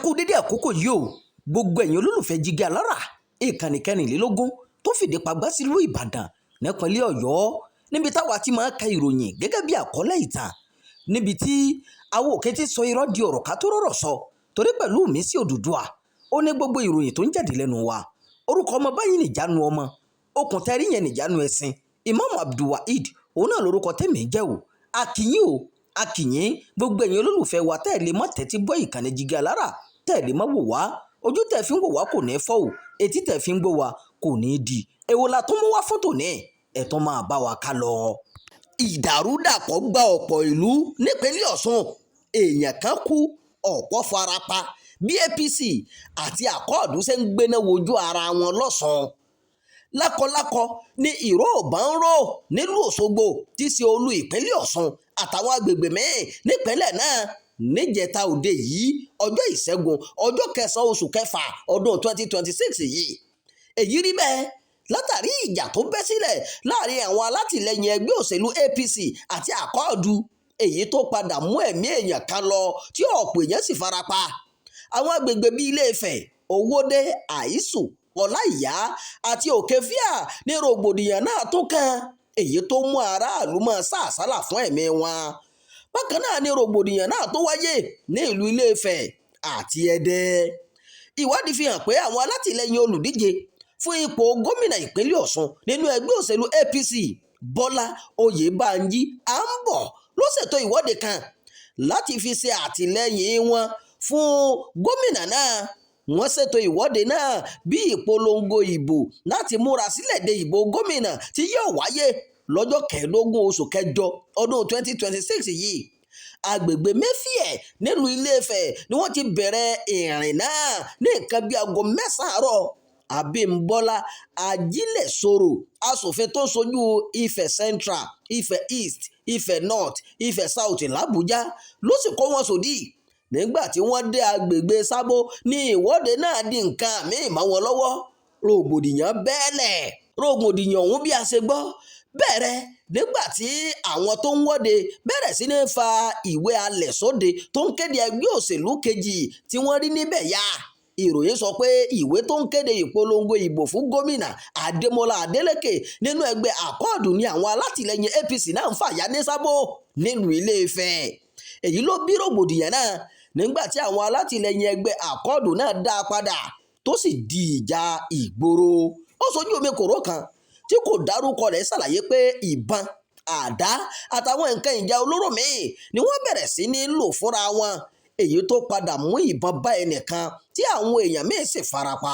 kú dédé àkókò yìí o gbogbo ẹ̀yin olólùfẹ́ Jígí Alára ìkànnì kẹrìnlélógún tó fìdí pagbá sílùú Ìbàdàn nípínlẹ̀ Ọ̀yọ́ níbi táwa ti máa ka ìròyìn gẹ́gẹ́ bí àkọlé ìtàn níbi tí àwọn òkè ti sọ irọ́ di ọ̀rọ̀ ká tó rọ̀rọ̀ sọ torí pẹ̀lú mi sí Odùduwà ó ní gbogbo ìròyìn tó ń jáde lẹ́nu wa orúkọ ọmọ báyìí nìjánu ọmọ okùn tẹ́rí yẹn nìjánu ẹ̀sìn Imam Abdulwaheed òun náà lórúkọ tẹ́mi jẹ́ o akìyìn gbogbo ẹ̀yin olólùfẹ́ wa tẹ́ẹ̀lé mọ́ tẹ́tí gbọ́ ìkànnì Jígí Alára tẹ́ẹ̀lé mọ́ wò wá ojú tẹ́ fi ń wò wá kò ní fọ́ o etí tẹ́ fi ń gbọ́ wa kò ní di èwo la tó mú wá fún tòní ẹ̀tọ́ máa bá wa ká lọ. Ìdàrúdàpọ̀ gba ọ̀pọ̀ ìlú nípínlẹ̀ Ọ̀ṣun èèyàn kan kú ọ̀pọ̀ farapa bí APC àti Akọ́ọ̀dù ṣe ń gbéná wojú ara wọn lọ́sàn-án lákọlákọ ní ìró ọ̀bá ń rò nílùú Òṣogbo tí í ṣe olú ìpínlẹ̀ Ọ̀ṣun àtàwọn agbègbè míì nípínlẹ̀ náà níjẹta òde yìí ọjọ́ ìṣẹ́gun ọjọ́ kẹsàn-án oṣù kẹfà ọdún 2026 yìí èyí rí bẹ́ẹ̀ látàrí ìjà tó bẹ́ sílẹ̀ láàrin àwọn alátìlẹyìn ẹgbẹ́ òṣèlú APC àti Akọ́ọ̀dù èyí tó padà mú ẹ̀mí èèyàn kan lọ tí ọ̀pọ̀ èèyàn sì farapa àwọn agbègbè bíi Ilé-Ifẹ̀ Owódé Àìsù Ọláìyá àti Òkèfíà ní rògbòdìyàn náà tó kàn èyí tó mú aráàlú máa sá àsálà fún ẹ̀mí wọn bákan náà ní rògbòdìyàn náà tó wáyé ní ìlú Ilé-Ifẹ̀ àti Ẹdẹ ìwádìí fi hàn pé àwọn alátìlẹyìn olùdíje fún ipò gómìnà ìpínlẹ̀ Ọ̀ṣun nínú ẹgbẹ́ òṣèlú APC Bọ́lá Oyèbánjí Àǹbọ̀ ló ṣètò ìwọ́de kan láti fi ṣe àtìlẹyìn wọn fún gómìnà náà wọ́n ṣètò ìwọ́de náà bí ìpolongo ìbò láti múra sílẹ̀ de ìbò gómìnà tí yóò wáyé lọ́jọ́ kẹẹ̀ẹ́dógún oṣù kẹjọ ọdún 2026 yìí agbègbè Mẹ́fíẹ̀ nílùú Ilé-Ifẹ̀ ni wọ́n ti bẹ̀rẹ̀ ìrìn náà ní nǹkan bí aago mẹ́sàn-án àárọ̀ Abímbọ́lá Ajílẹ̀sọ̀rọ̀ aṣòfin tó ń sojú Ifẹ̀ Central Ifẹ̀ East Ifẹ̀ North Ifẹ̀ South l'Àbújá ló sì kó wọn sòdí nígbà tí wọ́n dé agbègbè Sábó ní ìwọ́de náà di nǹkan àmì ìmọ̀ wọn lọ́wọ́ rògbòdìyàn bẹ́ẹ̀lẹ̀ rògbòdìyàn ọ̀hún bí a ṣe gbọ́ bẹ̀rẹ̀ nígbà tí àwọn tó ń wọ́de bẹ̀rẹ̀ sí ní fa ìwé alẹ̀ sóde tó ń kéde ẹgbẹ́ òṣèlú kejì tí wọ́n rí níbẹ̀ yá ìròyìn sọ pé ìwé tó ń kéde ìpolongo ìbò fún gómìnà Adémọ́lá Adélékè nínú ẹgbẹ́ Akọ́ọ̀dù ni àwọn alátìlẹyìn APC náà ń fàyà ní Sábó nílùú Ilé-Ifẹ̀ èyí ló bí rògbòdìyàn náà nígbà tí àwọn alátìlẹyìn ẹgbẹ́ Akọ́ọ̀dù náà dá a padà tó sì di ìjà ìgboro ó sojú omi kòró kan tí kò dárúkọ rẹ̀ ṣàlàyé pé ìbọn àdá àtàwọn nǹkan ìjà olóró míì ni wọ́n bẹ̀rẹ̀ sí ní lò fúnra wọn èyí tó padà mú ìbọn bá ẹnìkan tí àwọn èèyàn míì sì farapa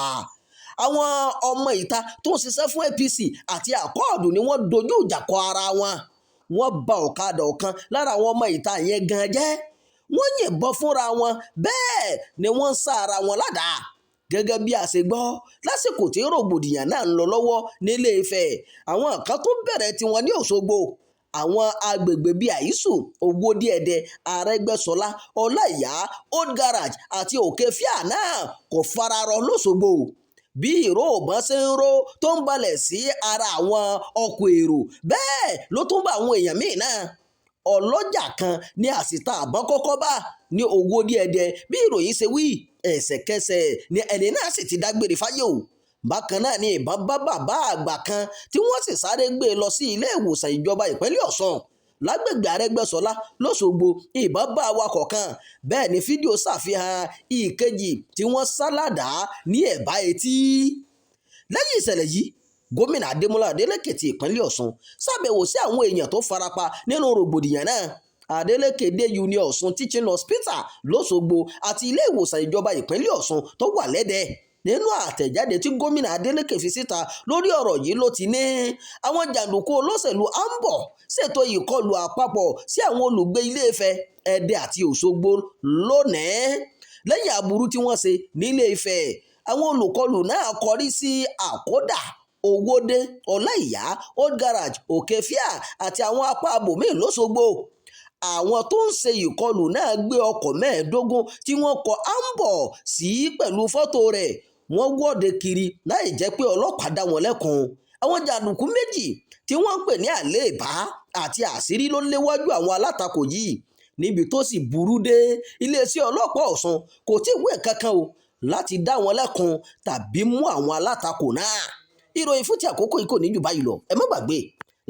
àwọn ọmọ ìta tó ń ṣiṣẹ́ fún APC àti Akọ́ọ̀dù ni wọ́n dojú ìjà kọ ara wọn wọ́n ba ọ̀kadà ọ̀kan lára àwọn ọmọ ìta yẹn gan jẹ́ wọ́n yìnbọn fúnra wọn bẹ́ẹ̀ ni wọ́n ń sá ara wọn ládàá gẹ́gẹ́ bí a ṣe gbọ́ lásìkò tí rògbòdìyàn náà ń lọ lọ́wọ́ nílé Ifẹ̀ àwọn kan tó bẹ̀rẹ̀ tiwọn ní Òṣogbo àwọn agbègbè bíi Àìsù Owódé Ẹdẹ Arẹ́gbẹ́ṣọlá Ọláìyá Old Garage àti Òkèfíà náà kò fararọ lọ́ṣogbo bí ìró ọ̀bọ̀n ṣe ń ró tó ń balẹ̀ sí ara àwọn ọkọ̀ èrò bẹ́ẹ̀ ló tún bá àwọn èèyàn míì náà ọlọ́jà kan ní àsìta àbọ̀n kọ́kọ́ bá ní Owódé Ẹdẹ bí ìròyìn ṣe wí ẹsẹ̀kẹsẹ̀ ni ẹni náà sì ti dágbére fáyé o bákan náà ni ìbọn bá bàbá àgbà kan tí wọ́n sì sáré gbé lọ sí ilé ìwòsàn ìjọba ìpínlẹ̀ Ọ̀ṣun lágbègbè Arẹ́gbẹ́ṣọlá lọ́ṣogbo ìbọn bá awakọ̀ kan bẹ́ẹ̀ ni fídíò ṣàfihàn ìkejì tí wọ́n sá ládàá ní ẹ̀bá etí lẹ́yìn ìṣẹ̀lẹ̀ yìí gómìnà Adémọ́lá Adélékè ti ìpínlẹ̀ Ọ̀ṣun ṣàbẹ̀wò sí àwọn èèyàn tó farapa nínú rògbòdìyàn náà Adélékè dé Union Ọ̀ṣun Teaching Hospital lọ́ṣogbo àti ilé ìwòsàn ìjọba ìpínlẹ̀ Ọ̀ṣun tó wà lẹ́dẹ̀ nínú àtẹ̀jáde tí gómìnà Adélékè fi síta lórí ọ̀rọ̀ yìí ló ti ní àwọn jàǹdùkú olóṣèlú Àǹbọ̀ ṣètò ìkọlù àpapọ̀ sí àwọn olùgbé Ilé-Ifẹ̀ Ẹdẹ àti Òṣogbo lónìí lẹ́yìn aburú tí wọ́n ṣe nílé Ifẹ̀ àwọn olùkọlù náà kọrí sí Àkódà Owódé Ọláìyá Old Garage Òkèfíà àti àwọn apá abòmíì lọ́ṣogbo àwọn tó ń ṣe ìkọlù náà gbé ọkọ̀ mẹ́ẹ̀ẹ́dógún tí wọ́n kọ Àǹbọ̀ sí pẹ̀lú fọ́tò rẹ̀ wọ́n wọ́de kiri láì jẹ́ pé ọlọ́pàá dá wọn lẹ́kun àwọn jàǹdùkú méjì tí wọ́n ń pè ní àléèbá àti àṣírí ló léwájú àwọn alátakò yìí níbi tó sì burú dé iléeṣẹ́ ọlọ́pàá Ọ̀ṣun kò tí ì wé kankan o láti dá wọn lẹ́kun tàbí mú àwọn alátakò náà. Ìròyìn fún ti àkókò yìí kò ní jù báyìí lọ. Ẹ má gbàgbé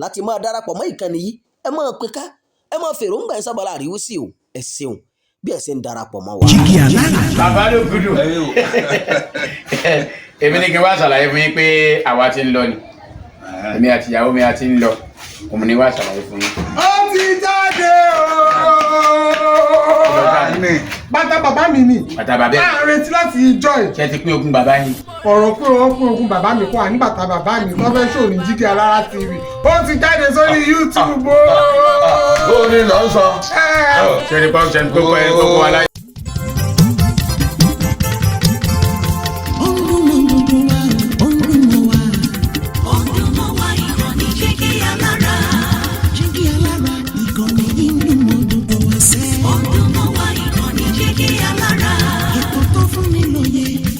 láti máa darapọ̀ mọ́ ìkànnì yìí, ẹ máa pín ká, ẹ máa fèròǹgbà ẹ sábàlá àríwú sí o. Ẹ ṣeun bí ẹ ṣe ń darapọ̀ mọ́ wa. Jígí Alára. Bàbá ló gudu. Èmi ní kí n wá ṣàlàyé fún yín pé àwa ti ń lọ ni. Èmi àti ìyàwó mi a ti ń lọ. Òun ni wá ṣàlàyé fún yín. Ó ti jáde ooo. Bàtà bàbá mi ni. Bàtà bàbá ẹ̀. A retí láti ìjọ ẹ̀. Ṣé ti pín ogún bàbá yín? Ọ̀rọ̀ pé wọ́n pín ogún bàbá mi kó wà ní bàtà bàbá mi tó fẹ́ ṣòro ní Jígí Alára TV. Ó ti jáde sórí YouTube ooo. Ó ní lọ sọ. Ṣé ní pọ́n ṣe ń gbogbo ẹ̀ gbogbo aláyé?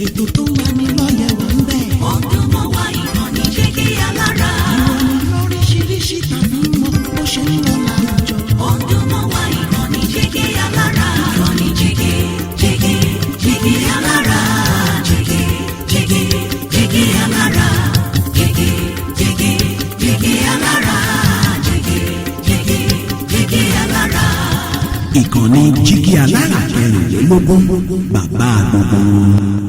Ètò tó wà ní lọ́yẹ̀ wà ń bẹ̀. Ọdún mọ́ wa ìkànnì Jígí Alára. Ìròyìn lóríṣiríṣi tàbí mọ bó ṣe ń lọ láwùjọ. Ọdún mọ́ wa ìkànnì Jígí Alára. Ìkànnì Jígí Alára. Jígí Alára. Jígí Alára. Jígí Alára. Ìkànnì Jígí Alára 24 bàbá gbogbo.